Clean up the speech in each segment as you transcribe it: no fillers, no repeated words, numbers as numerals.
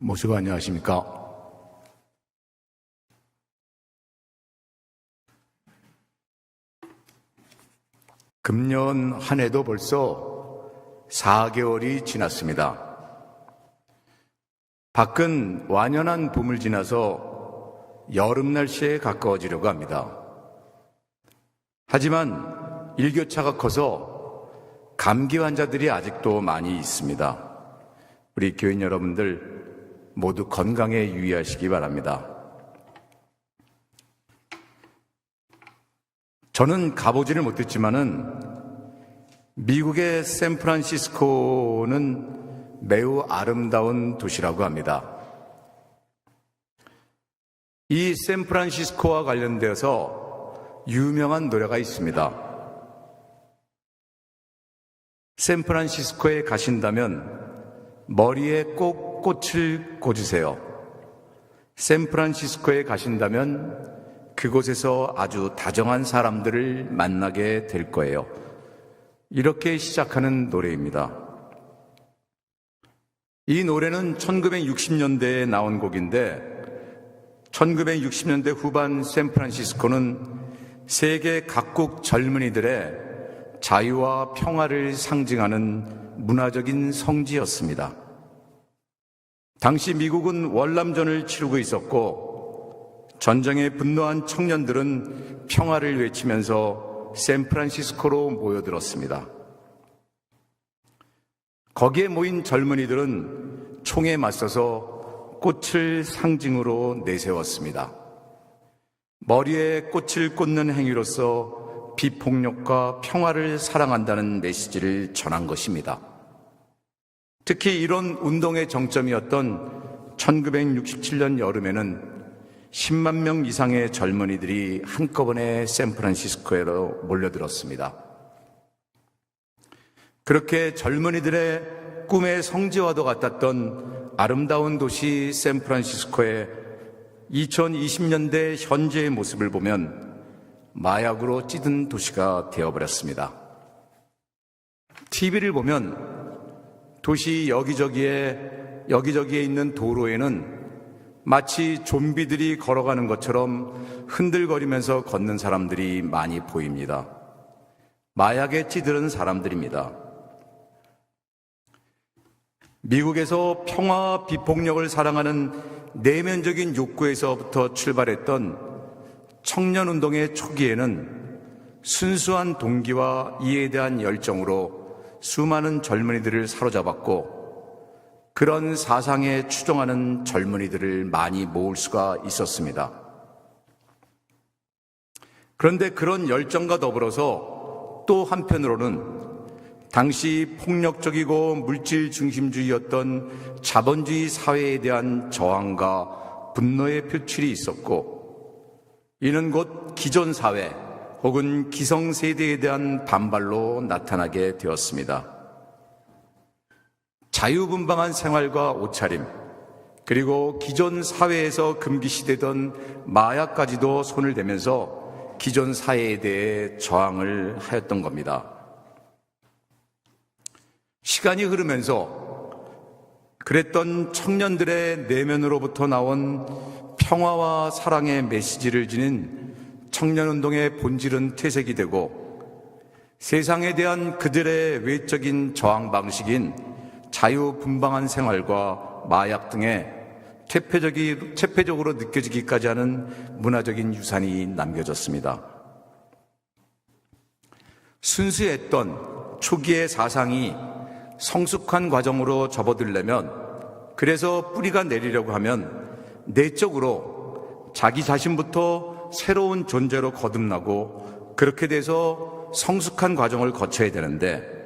모시고 안녕하십니까? 금년 한 해도 벌써 4개월이 지났습니다. 밖은 완연한 봄을 지나서 여름 날씨에 가까워지려고 합니다. 하지만 일교차가 커서 감기 환자들이 아직도 많이 있습니다. 우리 교인 여러분들 모두 건강에 유의하시기 바랍니다. 저는 가보지를 못했지만은 미국의 샌프란시스코는 매우 아름다운 도시라고 합니다. 이 샌프란시스코와 관련되어서 유명한 노래가 있습니다. 샌프란시스코에 가신다면 머리에 꼭 꽃을 꽂으세요. 샌프란시스코에 가신다면 그곳에서 아주 다정한 사람들을 만나게 될 거예요. 이렇게 시작하는 노래입니다. 이 노래는 1960년대에 나온 곡인데 1960년대 후반 샌프란시스코는 세계 각국 젊은이들의 자유와 평화를 상징하는 문화적인 성지였습니다. 당시 미국은 월남전을 치르고 있었고 전쟁에 분노한 청년들은 평화를 외치면서 샌프란시스코로 모여들었습니다. 거기에 모인 젊은이들은 총에 맞서서 꽃을 상징으로 내세웠습니다. 머리에 꽃을 꽂는 행위로서 비폭력과 평화를 사랑한다는 메시지를 전한 것입니다. 특히 이런 운동의 정점이었던 1967년 여름에는 10만 명 이상의 젊은이들이 한꺼번에 샌프란시스코로 몰려들었습니다. 그렇게 젊은이들의 꿈의 성지와도 같았던 아름다운 도시 샌프란시스코의 2020년대 현재의 모습을 보면 마약으로 찌든 도시가 되어버렸습니다. TV를 보면 도시 여기저기에 있는 도로에는 마치 좀비들이 걸어가는 것처럼 흔들거리면서 걷는 사람들이 많이 보입니다. 마약에 찌들은 사람들입니다. 미국에서 평화와 비폭력을 사랑하는 내면적인 욕구에서부터 출발했던 청년운동의 초기에는 순수한 동기와 이에 대한 열정으로 수많은 젊은이들을 사로잡았고 그런 사상에 추종하는 젊은이들을 많이 모을 수가 있었습니다. 그런데 그런 열정과 더불어서 또 한편으로는 당시 폭력적이고 물질 중심주의였던 자본주의 사회에 대한 저항과 분노의 표출이 있었고 이는 곧 기존 사회 혹은 기성세대에 대한 반발로 나타나게 되었습니다. 자유분방한 생활과 옷차림, 그리고 기존 사회에서 금기시되던 마약까지도 손을 대면서 기존 사회에 대해 저항을 하였던 겁니다. 시간이 흐르면서 그랬던 청년들의 내면으로부터 나온 평화와 사랑의 메시지를 지닌 청년운동의 본질은 퇴색이 되고 세상에 대한 그들의 외적인 저항 방식인 자유분방한 생활과 마약 등의 퇴폐적으로 느껴지기까지 하는 문화적인 유산이 남겨졌습니다. 순수했던 초기의 사상이 성숙한 과정으로 접어들려면, 그래서 뿌리가 내리려고 하면 내적으로 자기 자신부터 새로운 존재로 거듭나고 그렇게 돼서 성숙한 과정을 거쳐야 되는데,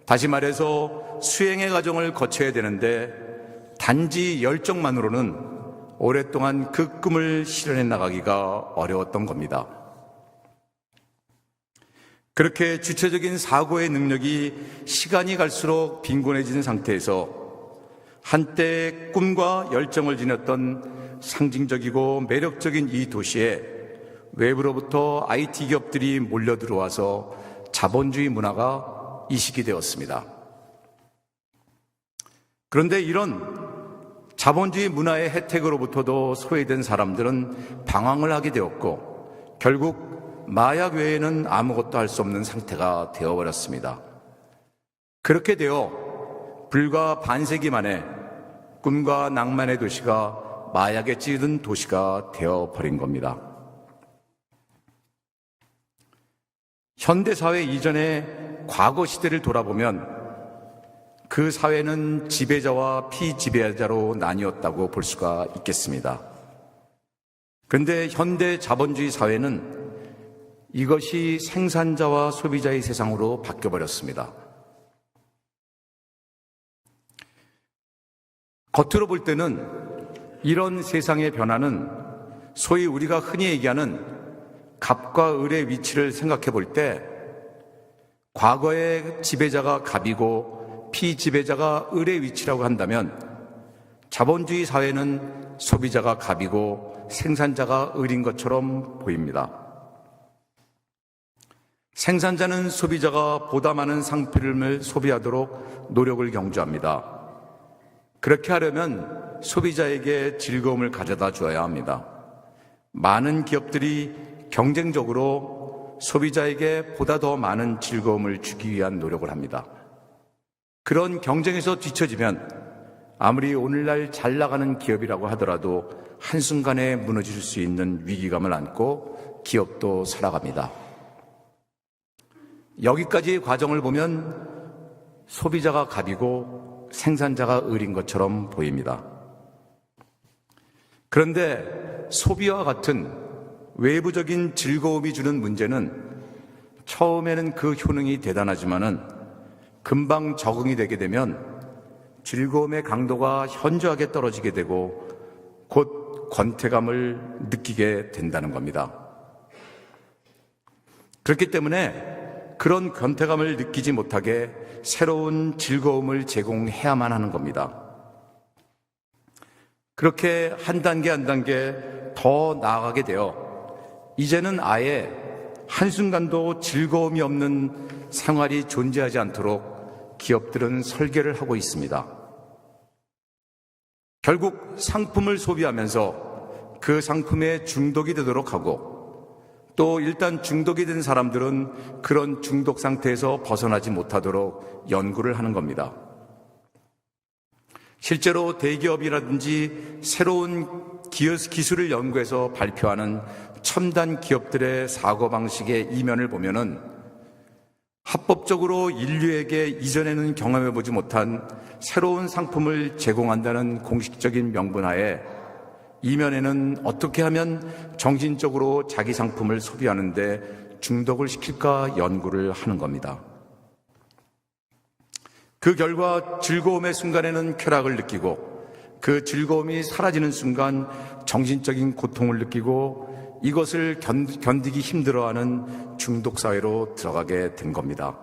다시 말해서 수행의 과정을 거쳐야 되는데 단지 열정만으로는 오랫동안 그 꿈을 실현해 나가기가 어려웠던 겁니다. 그렇게 주체적인 사고의 능력이 시간이 갈수록 빈곤해진 상태에서 한때 꿈과 열정을 지녔던 상징적이고 매력적인 이 도시에 외부로부터 IT 기업들이 몰려 들어와서 자본주의 문화가 이식이 되었습니다. 그런데 이런 자본주의 문화의 혜택으로부터도 소외된 사람들은 방황을 하게 되었고 결국 마약 외에는 아무것도 할 수 없는 상태가 되어버렸습니다. 그렇게 되어 불과 반세기 만에 꿈과 낭만의 도시가 마약에 찌든 도시가 되어버린 겁니다. 현대사회 이전의 과거 시대를 돌아보면 그 사회는 지배자와 피지배자로 나뉘었다고 볼 수가 있겠습니다. 그런데 현대 자본주의 사회는 이것이 생산자와 소비자의 세상으로 바뀌어버렸습니다. 겉으로 볼 때는 이런 세상의 변화는 소위 우리가 흔히 얘기하는 갑과 을의 위치를 생각해 볼 때 과거의 지배자가 갑이고 피지배자가 을의 위치라고 한다면 자본주의 사회는 소비자가 갑이고 생산자가 을인 것처럼 보입니다. 생산자는 소비자가 보다 많은 상품을 소비하도록 노력을 경주합니다. 그렇게 하려면 소비자에게 즐거움을 가져다 주어야 합니다. 많은 기업들이 경쟁적으로 소비자에게 보다 더 많은 즐거움을 주기 위한 노력을 합니다. 그런 경쟁에서 뒤처지면 아무리 오늘날 잘 나가는 기업이라고 하더라도 한순간에 무너질 수 있는 위기감을 안고 기업도 살아갑니다. 여기까지의 과정을 보면 소비자가 갑이고 생산자가 을인 것처럼 보입니다. 그런데 소비와 같은 외부적인 즐거움이 주는 문제는 처음에는 그 효능이 대단하지만은 금방 적응이 되게 되면 즐거움의 강도가 현저하게 떨어지게 되고 곧 권태감을 느끼게 된다는 겁니다. 그렇기 때문에 그런 권태감을 느끼지 못하게 새로운 즐거움을 제공해야만 하는 겁니다. 그렇게 한 단계 한 단계 더 나아가게 되어 이제는 아예 한순간도 즐거움이 없는 생활이 존재하지 않도록 기업들은 설계를 하고 있습니다. 결국 상품을 소비하면서 그 상품에 중독이 되도록 하고 또 일단 중독이 된 사람들은 그런 중독 상태에서 벗어나지 못하도록 연구를 하는 겁니다. 실제로 대기업이라든지 새로운 기술을 연구해서 발표하는 첨단 기업들의 사고방식의 이면을 보면은 합법적으로 인류에게 이전에는 경험해보지 못한 새로운 상품을 제공한다는 공식적인 명분하에 이면에는 어떻게 하면 정신적으로 자기 상품을 소비하는데 중독을 시킬까 연구를 하는 겁니다. 그 결과 즐거움의 순간에는 쾌락을 느끼고 그 즐거움이 사라지는 순간 정신적인 고통을 느끼고 이것을 견디기 힘들어하는 중독사회로 들어가게 된 겁니다.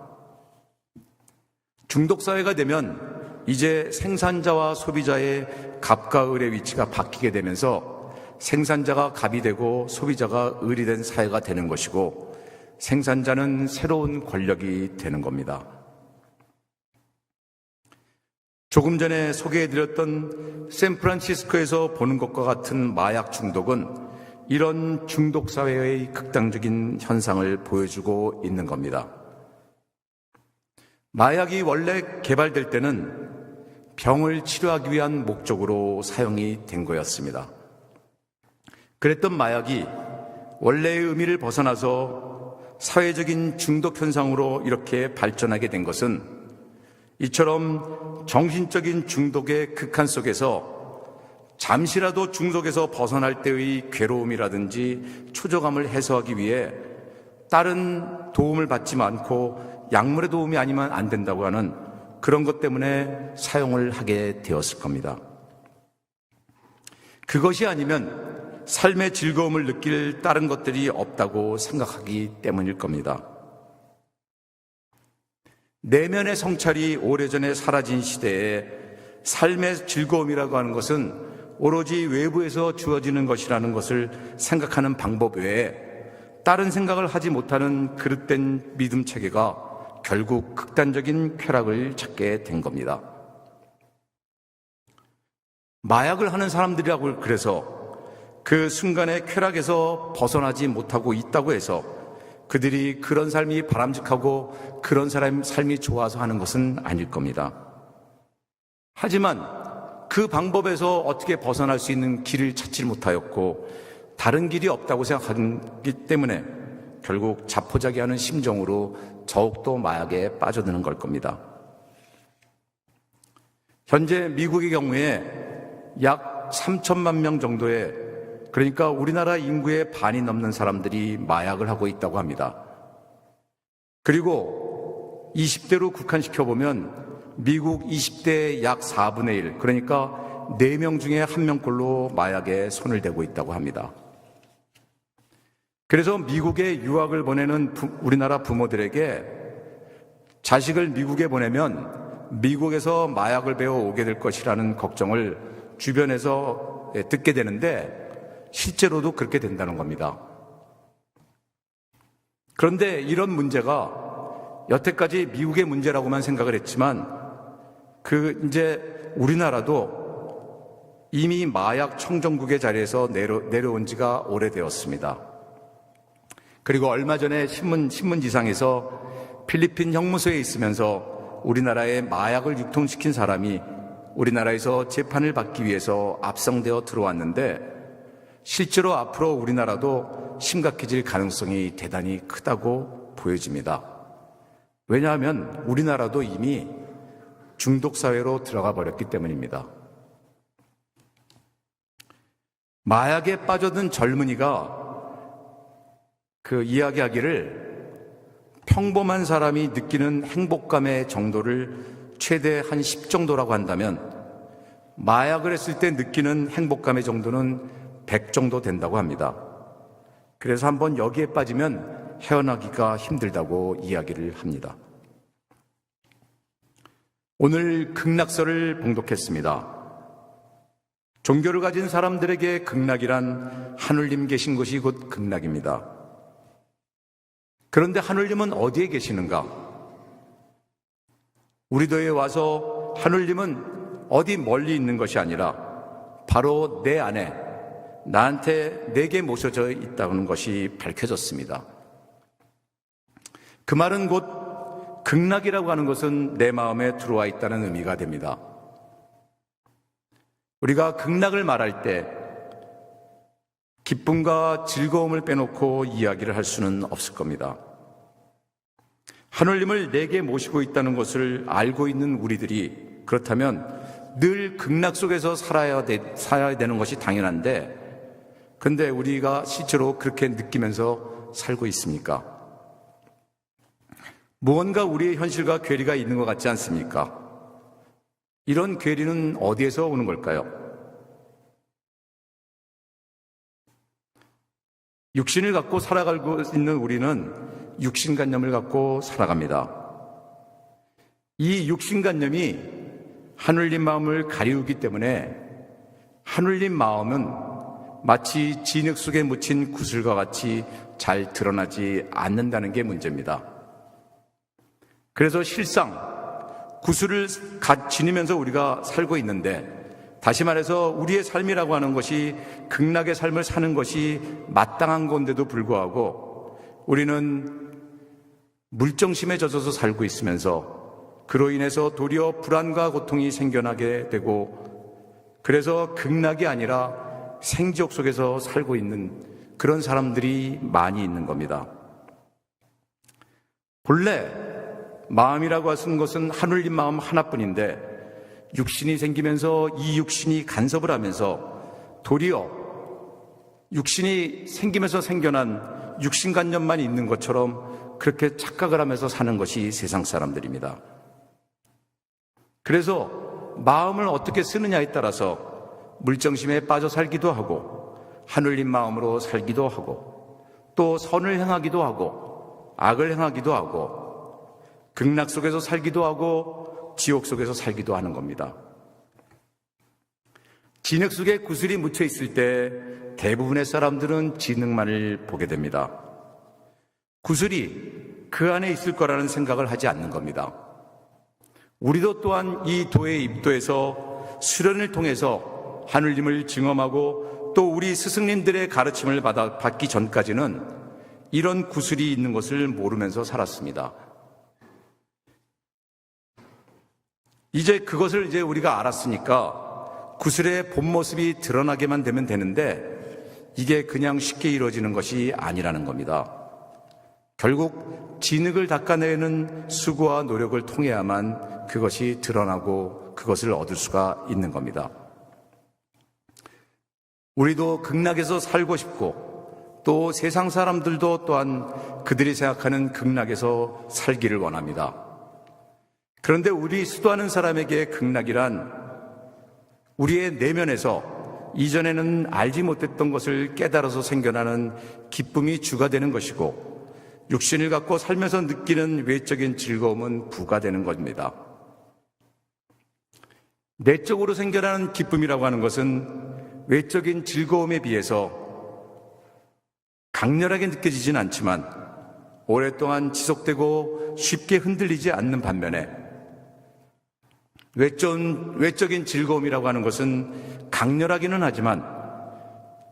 중독사회가 되면 이제 생산자와 소비자의 갑과 을의 위치가 바뀌게 되면서 생산자가 갑이 되고 소비자가 을이 된 사회가 되는 것이고 생산자는 새로운 권력이 되는 겁니다. 조금 전에 소개해드렸던 샌프란시스코에서 보는 것과 같은 마약 중독은 이런 중독사회의 극단적인 현상을 보여주고 있는 겁니다. 마약이 원래 개발될 때는 병을 치료하기 위한 목적으로 사용이 된 거였습니다. 그랬던 마약이 원래의 의미를 벗어나서 사회적인 중독 현상으로 이렇게 발전하게 된 것은 이처럼 정신적인 중독의 극한 속에서 잠시라도 중독에서 벗어날 때의 괴로움이라든지 초조감을 해소하기 위해 다른 도움을 받지 않고 약물의 도움이 아니면 안 된다고 하는 그런 것 때문에 사용을 하게 되었을 겁니다. 그것이 아니면 삶의 즐거움을 느낄 다른 것들이 없다고 생각하기 때문일 겁니다. 내면의 성찰이 오래전에 사라진 시대에 삶의 즐거움이라고 하는 것은 오로지 외부에서 주어지는 것이라는 것을 생각하는 방법 외에 다른 생각을 하지 못하는 그릇된 믿음 체계가 결국 극단적인 쾌락을 찾게 된 겁니다. 마약을 하는 사람들이라고 그래서 그 순간의 쾌락에서 벗어나지 못하고 있다고 해서 그들이 그런 삶이 바람직하고 그런 삶이 좋아서 하는 것은 아닐 겁니다. 하지만 그 방법에서 어떻게 벗어날 수 있는 길을 찾지 못하였고 다른 길이 없다고 생각하기 때문에 결국 자포자기하는 심정으로 더욱더 마약에 빠져드는 걸 겁니다. 현재 미국의 경우에 약 3천만 명 정도의, 그러니까 우리나라 인구의 반이 넘는 사람들이 마약을 하고 있다고 합니다. 그리고 20대로 국한시켜보면 미국 20대의 약 4분의 1, 그러니까 4명 중에 1명꼴로 마약에 손을 대고 있다고 합니다. 그래서 미국에 유학을 보내는 우리나라 부모들에게 자식을 미국에 보내면 미국에서 마약을 배워 오게 될 것이라는 걱정을 주변에서 듣게 되는데 실제로도 그렇게 된다는 겁니다. 그런데 이런 문제가 여태까지 미국의 문제라고만 생각을 했지만 이제 우리나라도 이미 마약 청정국의 자리에서 내려온 지가 오래되었습니다. 그리고 얼마 전에 신문지상에서 필리핀 형무소에 있으면서 우리나라에 마약을 유통시킨 사람이 우리나라에서 재판을 받기 위해서 압송되어 들어왔는데 실제로 앞으로 우리나라도 심각해질 가능성이 대단히 크다고 보여집니다. 왜냐하면 우리나라도 이미 중독사회로 들어가 버렸기 때문입니다. 마약에 빠져든 젊은이가 이야기하기를 평범한 사람이 느끼는 행복감의 정도를 최대 한 10 정도라고 한다면 마약을 했을 때 느끼는 행복감의 정도는 100 정도 된다고 합니다. 그래서 한번 여기에 빠지면 헤어나기가 힘들다고 이야기를 합니다. 오늘 극락설을 봉독했습니다. 종교를 가진 사람들에게 극락이란 하늘님 계신 곳이 곧 극락입니다. 그런데 하늘님은 어디에 계시는가? 우리도에 와서 하늘님은 어디 멀리 있는 것이 아니라 바로 내 안에 내게 모셔져 있다는 것이 밝혀졌습니다. 그 말은 곧 극락이라고 하는 것은 내 마음에 들어와 있다는 의미가 됩니다. 우리가 극락을 말할 때 기쁨과 즐거움을 빼놓고 이야기를 할 수는 없을 겁니다. 하늘님을 내게 모시고 있다는 것을 알고 있는 우리들이 그렇다면 늘 극락 속에서 살아야 되는 것이 당연한데, 근데 우리가 실제로 그렇게 느끼면서 살고 있습니까? 무언가 우리의 현실과 괴리가 있는 것 같지 않습니까? 이런 괴리는 어디에서 오는 걸까요? 육신을 갖고 살아가고 있는 우리는 육신관념을 갖고 살아갑니다. 이 육신관념이 하늘님 마음을 가리우기 때문에 하늘님 마음은 마치 진흙 속에 묻힌 구슬과 같이 잘 드러나지 않는다는 게 문제입니다. 그래서 실상 구슬을 지니면서 우리가 살고 있는데, 다시 말해서 우리의 삶이라고 하는 것이 극락의 삶을 사는 것이 마땅한 건데도 불구하고 우리는 물정심에 젖어서 살고 있으면서 그로 인해서 도리어 불안과 고통이 생겨나게 되고, 그래서 극락이 아니라 생지옥 속에서 살고 있는 그런 사람들이 많이 있는 겁니다. 본래 마음이라고 하는 것은 하늘님 마음 하나뿐인데 육신이 생기면서 이 육신이 간섭을 하면서 도리어 육신이 생기면서 생겨난 육신관념만 있는 것처럼 그렇게 착각을 하면서 사는 것이 세상 사람들입니다. 그래서 마음을 어떻게 쓰느냐에 따라서 물정심에 빠져 살기도 하고 하늘님 마음으로 살기도 하고 또 선을 행하기도 하고 악을 행하기도 하고 극락 속에서 살기도 하고 지옥 속에서 살기도 하는 겁니다. 진흙 속에 구슬이 묻혀 있을 때 대부분의 사람들은 진흙만을 보게 됩니다. 구슬이 그 안에 있을 거라는 생각을 하지 않는 겁니다. 우리도 또한 이 도의 입도에서 수련을 통해서 하느님을 증험하고 또 우리 스승님들의 가르침을 받기 전까지는 이런 구슬이 있는 것을 모르면서 살았습니다. 그것을 우리가 알았으니까 구슬의 본 모습이 드러나게만 되면 되는데 이게 그냥 쉽게 이루어지는 것이 아니라는 겁니다. 결국 진흙을 닦아내는 수고와 노력을 통해야만 그것이 드러나고 그것을 얻을 수가 있는 겁니다. 우리도 극락에서 살고 싶고 또 세상 사람들도 또한 그들이 생각하는 극락에서 살기를 원합니다. 그런데 우리 수도하는 사람에게 극락이란 우리의 내면에서 이전에는 알지 못했던 것을 깨달아서 생겨나는 기쁨이 주가 되는 것이고 육신을 갖고 살면서 느끼는 외적인 즐거움은 부가 되는 겁니다. 내적으로 생겨나는 기쁨이라고 하는 것은 외적인 즐거움에 비해서 강렬하게 느껴지진 않지만 오랫동안 지속되고 쉽게 흔들리지 않는 반면에 외적인 즐거움이라고 하는 것은 강렬하기는 하지만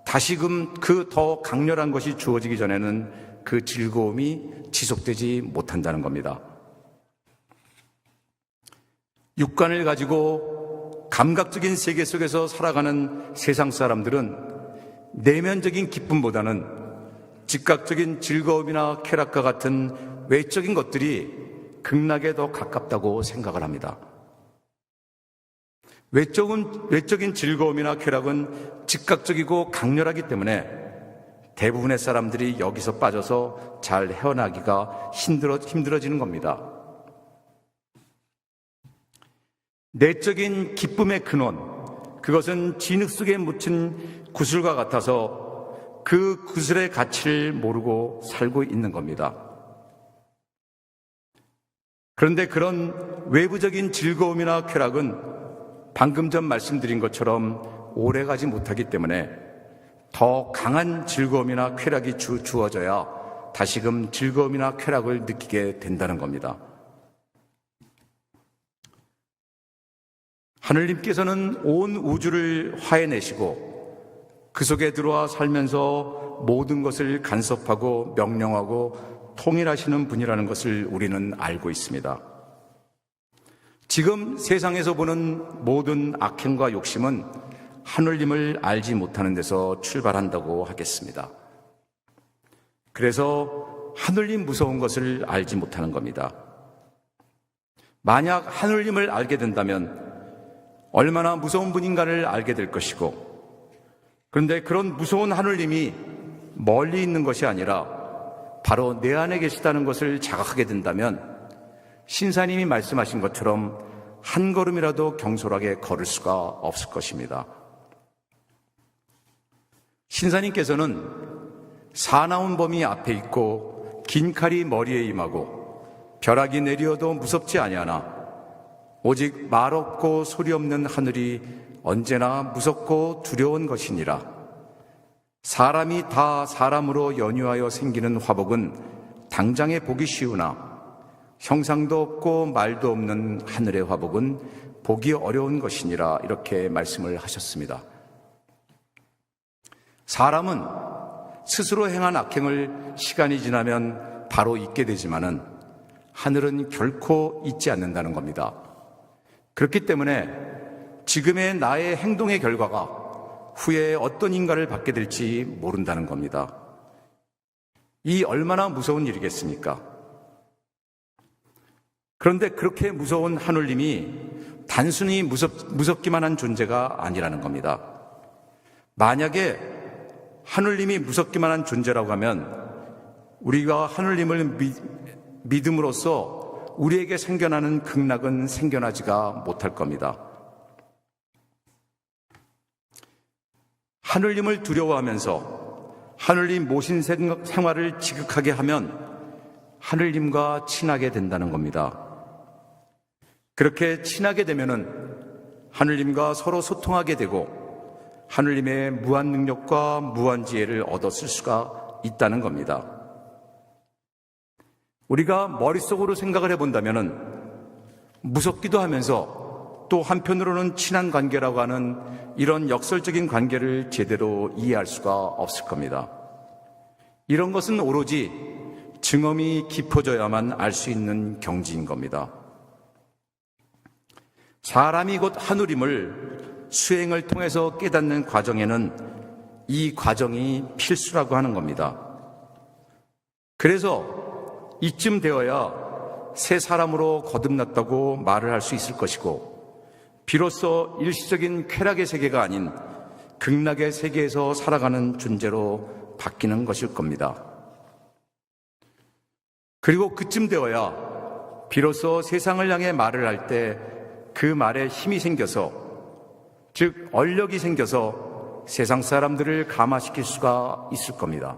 다시금 그 더 강렬한 것이 주어지기 전에는 그 즐거움이 지속되지 못한다는 겁니다. 육관을 가지고 감각적인 세계 속에서 살아가는 세상 사람들은 내면적인 기쁨보다는 즉각적인 즐거움이나 쾌락과 같은 외적인 것들이 극락에 더 가깝다고 생각을 합니다. 외적인 즐거움이나 쾌락은 즉각적이고 강렬하기 때문에 대부분의 사람들이 여기서 빠져서 잘 헤어나기가 힘들어지는 겁니다. 내적인 기쁨의 근원, 그것은 진흙 속에 묻힌 구슬과 같아서 그 구슬의 가치를 모르고 살고 있는 겁니다. 그런데 그런 외부적인 즐거움이나 쾌락은 방금 전 말씀드린 것처럼 오래가지 못하기 때문에 더 강한 즐거움이나 쾌락이 주어져야 다시금 즐거움이나 쾌락을 느끼게 된다는 겁니다. 하느님께서는 온 우주를 화해내시고 그 속에 들어와 살면서 모든 것을 간섭하고 명령하고 통일하시는 분이라는 것을 우리는 알고 있습니다. 지금 세상에서 보는 모든 악행과 욕심은 하느님을 알지 못하는 데서 출발한다고 하겠습니다. 그래서 하느님 무서운 것을 알지 못하는 겁니다. 만약 하느님을 알게 된다면 얼마나 무서운 분인가를 알게 될 것이고, 그런데 그런 무서운 하느님이 멀리 있는 것이 아니라 바로 내 안에 계시다는 것을 자각하게 된다면 신사님이 말씀하신 것처럼 한 걸음이라도 경솔하게 걸을 수가 없을 것입니다. 신사님께서는 사나운 범이 앞에 있고 긴 칼이 머리에 임하고 벼락이 내려도 무섭지 아니하나 오직 말 없고 소리 없는 하늘이 언제나 무섭고 두려운 것이니라. 사람이 다 사람으로 연유하여 생기는 화복은 당장에 보기 쉬우나 형상도 없고 말도 없는 하늘의 화복은 보기 어려운 것이니라. 이렇게 말씀을 하셨습니다. 사람은 스스로 행한 악행을 시간이 지나면 바로 잊게 되지만은 하늘은 결코 잊지 않는다는 겁니다. 그렇기 때문에 지금의 나의 행동의 결과가 후에 어떤 인가를 받게 될지 모른다는 겁니다. 이 얼마나 무서운 일이겠습니까? 그런데 그렇게 무서운 하느님이 단순히 무섭기만 한 존재가 아니라는 겁니다. 만약에 하느님이 무섭기만 한 존재라고 하면 우리가 하느님을 믿음으로써 우리에게 생겨나는 극락은 생겨나지가 못할 겁니다. 하느님을 두려워하면서 하느님 모신 생활을 지극하게 하면 하느님과 친하게 된다는 겁니다. 그렇게 친하게 되면은 하느님과 서로 소통하게 되고 하느님의 무한 능력과 무한 지혜를 얻어 쓸 수가 있다는 겁니다. 우리가 머릿속으로 생각을 해본다면은 무섭기도 하면서 또 한편으로는 친한 관계라고 하는 이런 역설적인 관계를 제대로 이해할 수가 없을 겁니다. 이런 것은 오로지 증언이 깊어져야만 알 수 있는 경지인 겁니다. 사람이 곧 하늘임을 수행을 통해서 깨닫는 과정에는 이 과정이 필수라고 하는 겁니다. 그래서 이쯤 되어야 새 사람으로 거듭났다고 말을 할 수 있을 것이고, 비로소 일시적인 쾌락의 세계가 아닌 극락의 세계에서 살아가는 존재로 바뀌는 것일 겁니다. 그리고 그쯤 되어야 비로소 세상을 향해 말을 할 때 그 말에 힘이 생겨서, 즉 얼력이 생겨서 세상 사람들을 감화시킬 수가 있을 겁니다.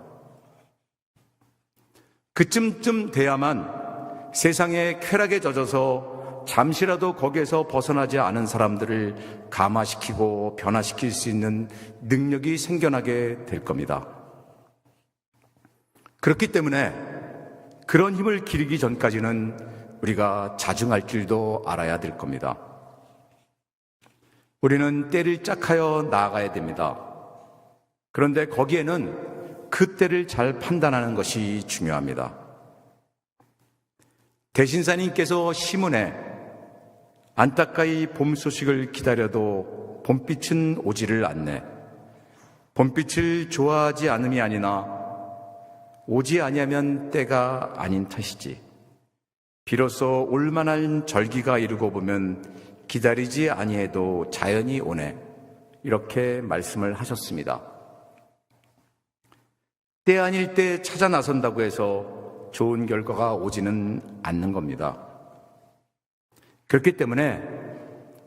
그쯤 돼야만 세상의 쾌락에 젖어서 잠시라도 거기에서 벗어나지 않은 사람들을 감화시키고 변화시킬 수 있는 능력이 생겨나게 될 겁니다. 그렇기 때문에 그런 힘을 기르기 전까지는 우리가 자중할 줄도 알아야 될 겁니다. 우리는 때를 짝하여 나아가야 됩니다. 그런데 거기에는 그 때를 잘 판단하는 것이 중요합니다. 대신사님께서 시문에 안타까이 봄 소식을 기다려도 봄빛은 오지를 않네. 봄빛을 좋아하지 않음이 아니나 오지 아니하면 때가 아닌 탓이지. 비로소 올만한 절기가 이르고 보면 기다리지 아니해도 자연이 오네. 이렇게 말씀을 하셨습니다. 때 아닐 때 찾아 나선다고 해서 좋은 결과가 오지는 않는 겁니다. 그렇기 때문에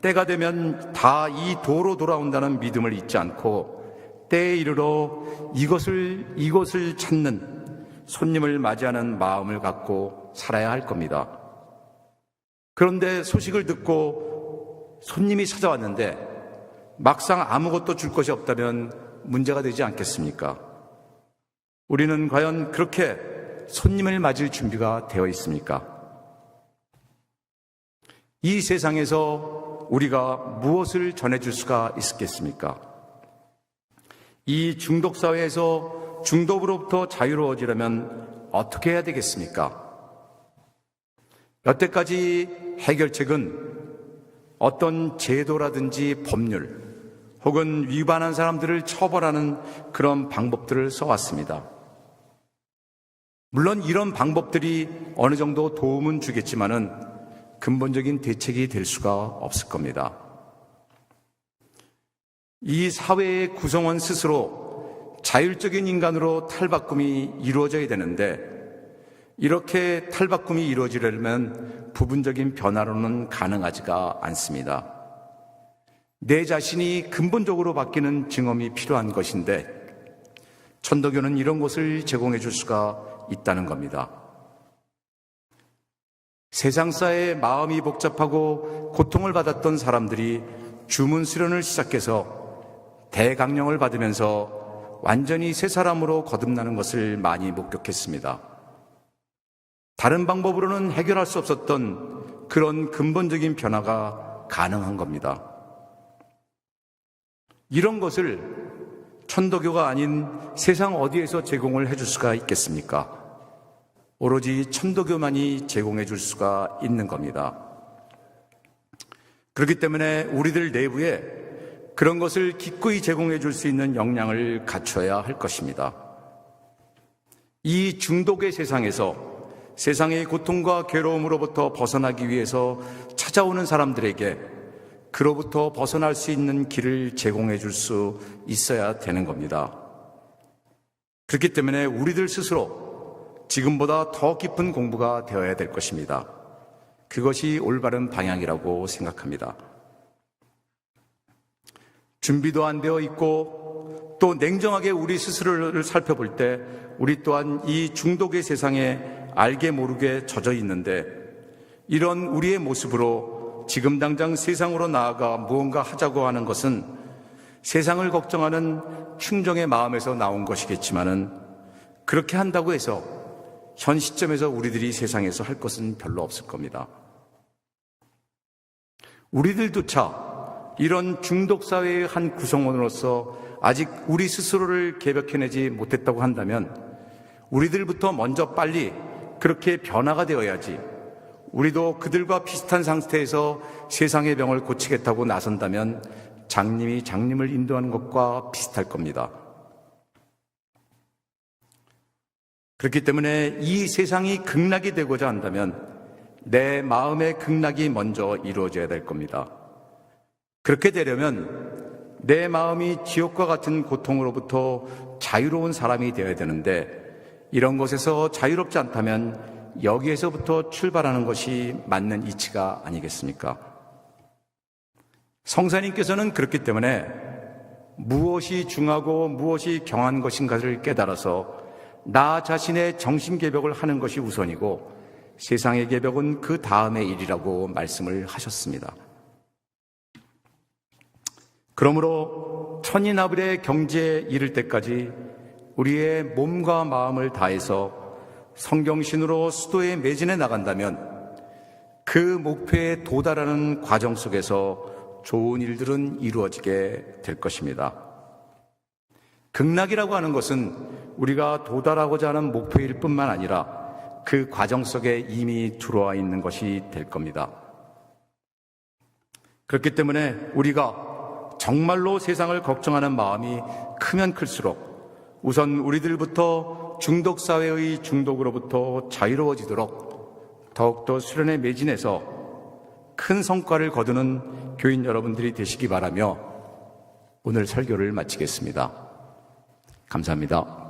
때가 되면 다 이 도로 돌아온다는 믿음을 잊지 않고 때에 이르러 이곳을 찾는 손님을 맞이하는 마음을 갖고 살아야 할 겁니다. 그런데 소식을 듣고 손님이 찾아왔는데 막상 아무것도 줄 것이 없다면 문제가 되지 않겠습니까? 우리는 과연 그렇게 손님을 맞을 준비가 되어 있습니까? 이 세상에서 우리가 무엇을 전해줄 수가 있겠습니까? 이 중독사회에서 중독으로부터 자유로워지려면 어떻게 해야 되겠습니까? 여태까지 해결책은 어떤 제도라든지 법률 혹은 위반한 사람들을 처벌하는 그런 방법들을 써왔습니다. 물론 이런 방법들이 어느 정도 도움은 주겠지만은 근본적인 대책이 될 수가 없을 겁니다. 이 사회의 구성원 스스로 자율적인 인간으로 탈바꿈이 이루어져야 되는데, 이렇게 탈바꿈이 이루어지려면 부분적인 변화로는 가능하지가 않습니다. 내 자신이 근본적으로 바뀌는 증언이 필요한 것인데, 천도교는 이런 것을 제공해 줄 수가 있다는 겁니다. 세상사의 마음이 복잡하고 고통을 받았던 사람들이 주문 수련을 시작해서 대강령을 받으면서 완전히 새 사람으로 거듭나는 것을 많이 목격했습니다. 다른 방법으로는 해결할 수 없었던 그런 근본적인 변화가 가능한 겁니다. 이런 것을 천도교가 아닌 세상 어디에서 제공을 해줄 수가 있겠습니까? 오로지 천도교만이 제공해 줄 수가 있는 겁니다. 그렇기 때문에 우리들 내부에 그런 것을 기꺼이 제공해 줄 수 있는 역량을 갖춰야 할 것입니다. 이 중독의 세상에서 세상의 고통과 괴로움으로부터 벗어나기 위해서 찾아오는 사람들에게 그로부터 벗어날 수 있는 길을 제공해 줄 수 있어야 되는 겁니다. 그렇기 때문에 우리들 스스로 지금보다 더 깊은 공부가 되어야 될 것입니다. 그것이 올바른 방향이라고 생각합니다. 준비도 안 되어 있고 또 냉정하게 우리 스스로를 살펴볼 때 우리 또한 이 중독의 세상에 알게 모르게 젖어 있는데, 이런 우리의 모습으로 지금 당장 세상으로 나아가 무언가 하자고 하는 것은 세상을 걱정하는 충정의 마음에서 나온 것이겠지만은, 그렇게 한다고 해서 현 시점에서 우리들이 세상에서 할 것은 별로 없을 겁니다. 우리들조차 이런 중독사회의 한 구성원으로서 아직 우리 스스로를 개벽해내지 못했다고 한다면 우리들부터 먼저 빨리 그렇게 변화가 되어야지 우리도 그들과 비슷한 상태에서 세상의 병을 고치겠다고 나선다면 장님이 장님을 인도하는 것과 비슷할 겁니다. 그렇기 때문에 이 세상이 극락이 되고자 한다면 내 마음의 극락이 먼저 이루어져야 될 겁니다. 그렇게 되려면 내 마음이 지옥과 같은 고통으로부터 자유로운 사람이 되어야 되는데 이런 것에서 자유롭지 않다면 여기에서부터 출발하는 것이 맞는 이치가 아니겠습니까? 성사님께서는 그렇기 때문에 무엇이 중하고 무엇이 경한 것인가를 깨달아서 나 자신의 정신개벽을 하는 것이 우선이고 세상의 개벽은 그 다음의 일이라고 말씀을 하셨습니다. 그러므로 천인아불의 경지에 이를 때까지 우리의 몸과 마음을 다해서 성경신으로 수도에 매진해 나간다면 그 목표에 도달하는 과정 속에서 좋은 일들은 이루어지게 될 것입니다. 극락이라고 하는 것은 우리가 도달하고자 하는 목표일 뿐만 아니라 그 과정 속에 이미 들어와 있는 것이 될 겁니다. 그렇기 때문에 우리가 정말로 세상을 걱정하는 마음이 크면 클수록 우선 우리들부터 중독사회의 중독으로부터 자유로워지도록 더욱더 수련에 매진해서 큰 성과를 거두는 교인 여러분들이 되시기 바라며 오늘 설교를 마치겠습니다. 감사합니다.